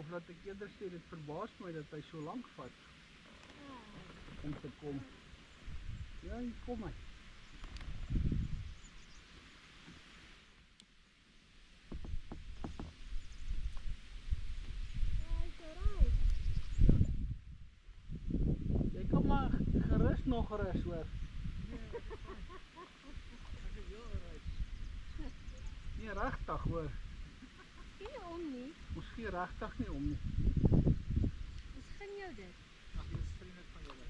Of dat ek eerder sê, dit verbaas my dat hy so lank vat om te kom. Ja, hier kom hy. Jy kan maar gerus nog rus hoor. Nee, regtig hoor. Gee nie om nie. Ons gee regtig nie om nie. Ons gun jou dit. Ag, dit is vriendelik van julle.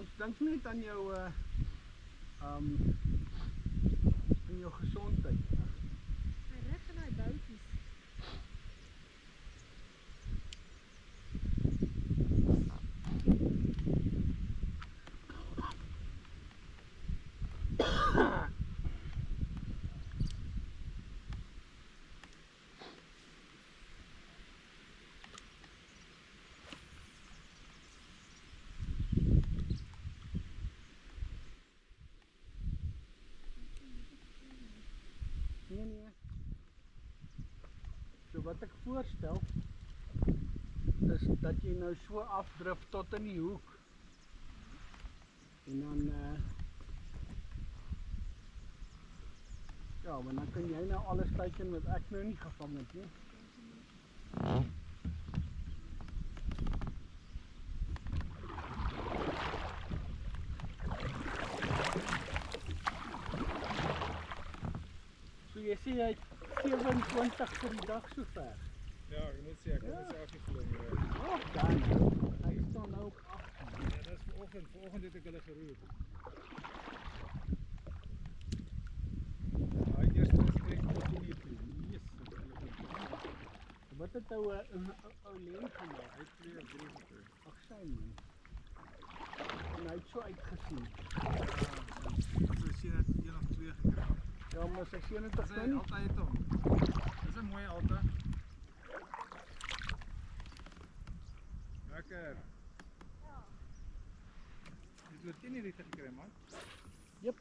Ons dink net aan jou aan jou gesondheid. Hy rig in daai boutjies. Nee. So wat ek voorstel is dat jy nou so afdrif tot in die hoek. En dan ja, maar dan kan jy nou alles teiken wat ek nou nie gevang het nie. So jy sê jy het 27 vir die dag so ver. Ja, ek moet sê, ek het dit self nie glo nie. Oh, dan. Hy staan nou op 18. Ja, dit is vanoggend het ek hulle geroep. Ja, hy eerste gesprek tot hier toe. Yes, Wat het nou 'n leen gemaak? hy het 2 of 3 gekry. Ag sy man. En hy het so uitgesien. So sien ek 1 of 2 gekry. Ja, maar sy sien dit Dis toch nou nie? altyd hom. Dis 'n mooi alta. Lekker. Ja. Jy het 10 hierdie gekry man. Jep.